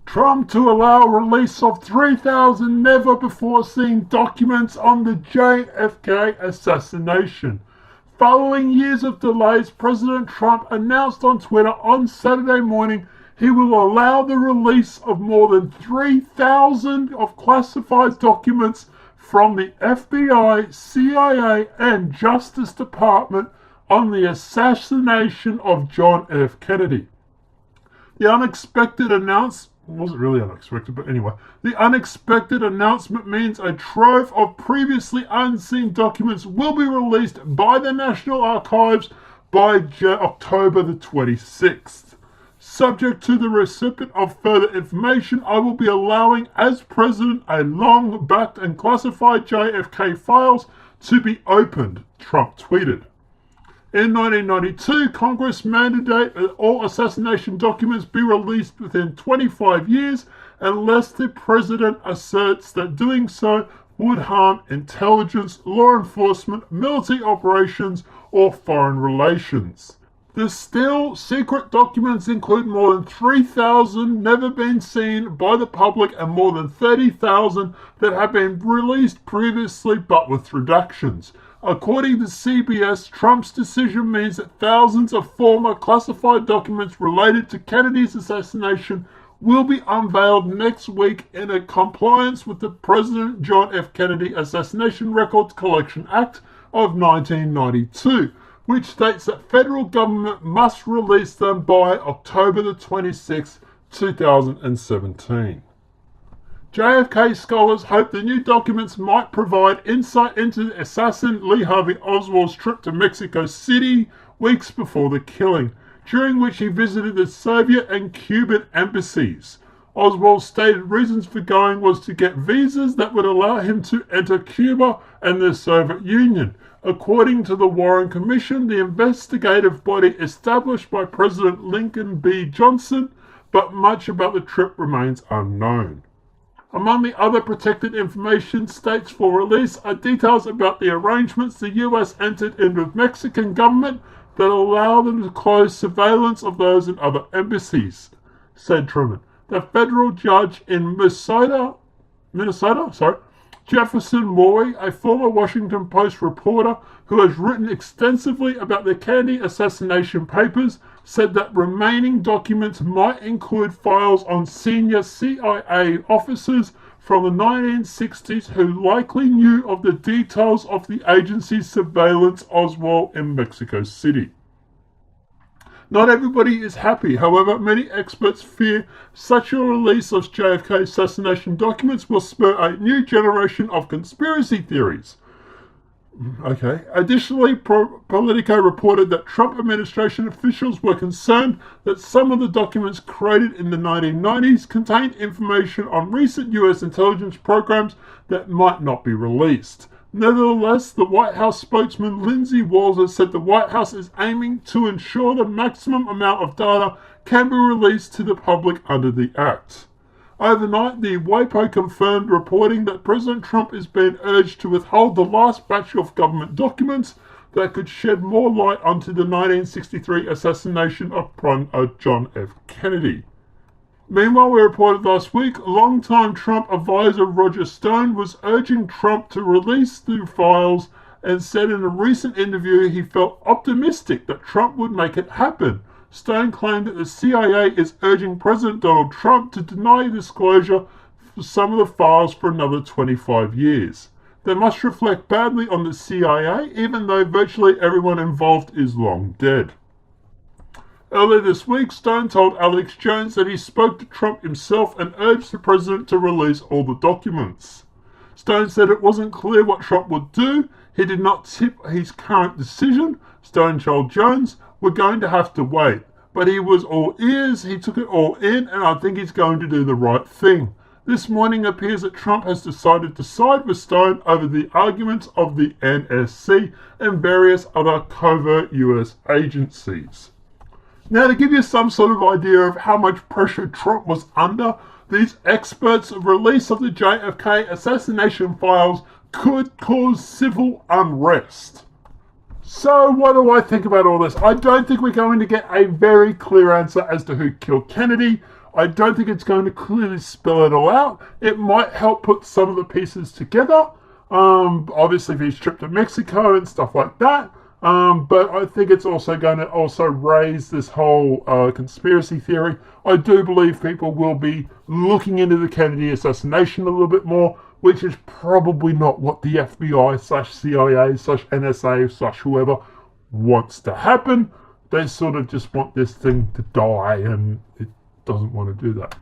Trump to allow release of 3,000 never-before-seen documents on the JFK assassination. Following years of delays, President Trump announced on Twitter on Saturday morning he will allow the release of more than 3,000 of classified documents from the FBI, CIA, and Justice Department on the assassination of John F. Kennedy. The unexpected announcement wasn't really unexpected, but anyway. The unexpected announcement means a trove of previously unseen documents will be released by the National Archives by October the 26th. Subject to the recipient of further information, I will be allowing, as president, a long-backed and classified JFK files to be opened, Trump tweeted. In 1992, Congress mandated that all assassination documents be released within 25 years unless the president asserts that doing so would harm intelligence, law enforcement, military operations, or foreign relations. The still secret documents include more than 3,000 never been seen by the public and more than 30,000 that have been released previously but with reductions. According to CBS, Trump's decision means that thousands of former classified documents related to Kennedy's assassination will be unveiled next week in a compliance with the President John F. Kennedy Assassination Records Collection Act of 1992, which states that federal government must release them by October the 26th, 2017. JFK scholars hope the new documents might provide insight into the assassin Lee Harvey Oswald's trip to Mexico City weeks before the killing, during which he visited the Soviet and Cuban embassies. Oswald's stated reasons for going was to get visas that would allow him to enter Cuba and the Soviet Union. According to the Warren Commission, the investigative body established by President Lyndon B. Johnson, but much about the trip remains unknown. Among the other protected information states for release are details about the arrangements the US entered into with Mexican government that allow them to close surveillance of those in other embassies, said Truman. The federal judge in Minnesota, Jefferson Morey, a former Washington Post reporter who has written extensively about the Kennedy assassination papers, said that remaining documents might include files on senior CIA officers from the 1960s who likely knew of the details of the agency's surveillance Oswald in Mexico City. Not everybody is happy. However, many experts fear such a release of JFK assassination documents will spur a new generation of conspiracy theories. Okay. Additionally, Politico reported that Trump administration officials were concerned that some of the documents created in the 1990s contained information on recent U.S. intelligence programs that might not be released. Nevertheless, the White House spokesman Lindsey Walzer said the White House is aiming to ensure the maximum amount of data can be released to the public under the Act. Overnight, the WAPO confirmed reporting that President Trump is being urged to withhold the last batch of government documents that could shed more light onto the 1963 assassination of John F. Kennedy. Meanwhile, we reported last week, longtime Trump advisor Roger Stone was urging Trump to release the files and said in a recent interview he felt optimistic that Trump would make it happen. Stone claimed that the CIA is urging President Donald Trump to deny disclosure for some of the files for another 25 years. They must reflect badly on the CIA, even though virtually everyone involved is long dead. Earlier this week, Stone told Alex Jones that he spoke to Trump himself and urged the president to release all the documents. Stone said it wasn't clear what Trump would do. He did not tip his current decision. Stone told Jones, "We're going to have to wait." But he was all ears, he took it all in, and I think he's going to do the right thing. This morning it appears that Trump has decided to side with Stone over the arguments of the NSC and various other covert US agencies. Now, to give you some sort of idea of how much pressure Trump was under, these experts' release of the JFK assassination files could cause civil unrest. So what do I think about all this? I don't think we're going to get a very clear answer as to who killed Kennedy. I don't think it's going to clearly spell it all out. It might help put some of the pieces together. Obviously his trip to Mexico and stuff like that. But I think it's also going to also raise this whole conspiracy theory. I do believe people will be looking into the Kennedy assassination a little bit more, which is probably not what the FBI/CIA/NSA/whoever wants to happen. They sort of just want this thing to die, and it doesn't want to do that.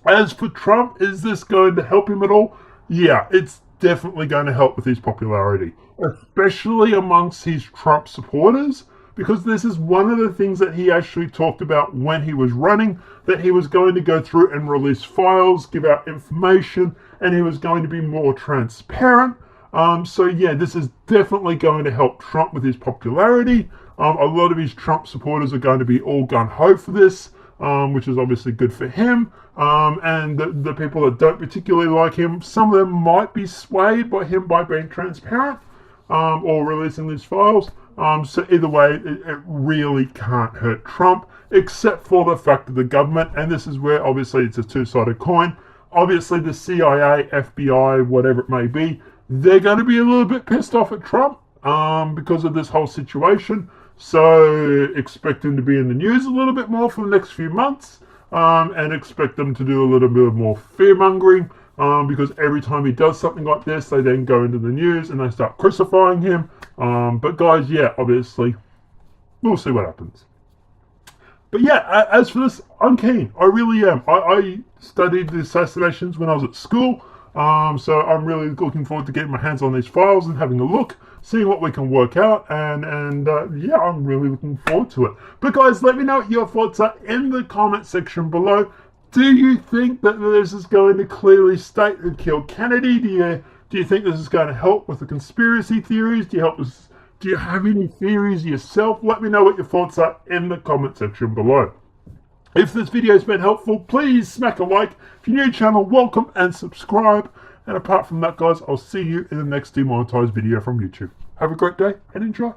As for Trump, is this going to help him at all? Yeah, it's definitely going to help with his popularity, especially amongst his Trump supporters, because this is one of the things that he actually talked about when he was running, that he was going to go through and release files, give out information, and he was going to be more transparent. So yeah, this is definitely going to help Trump with his popularity. A lot of his Trump supporters are going to be all gung-ho for this, which is obviously good for him. And the people that don't particularly like him, some of them might be swayed by him by being transparent or releasing these files. So either way, it really can't hurt Trump, except for the fact of the government. And this is where obviously it's a two-sided coin. Obviously the CIA, FBI, whatever it may be, they're going to be a little bit pissed off at Trump because of this whole situation. So expect him to be in the news a little bit more for the next few months, and expect them to do a little bit more fear-mongering, because every time he does something like this, they then go into the news and they start crucifying him. But guys, yeah, obviously, we'll see what happens. But yeah, as for this, I'm keen. I really am. I studied the assassinations when I was at school. So I'm really looking forward to getting my hands on these files and having a look, seeing what we can work out, and yeah, I'm really looking forward to it. But guys, let me know what your thoughts are in the comment section below. Do you think that this is going to clearly state who killed Kennedy? Do you think this is going to help with the conspiracy theories? Do you have any theories yourself? Let me know what your thoughts are in the comment section below. If this video has been helpful, please smack a like. If you're new to the channel, welcome and subscribe. And apart from that, guys, I'll see you in the next demonetized video from YouTube. Have a great day and enjoy.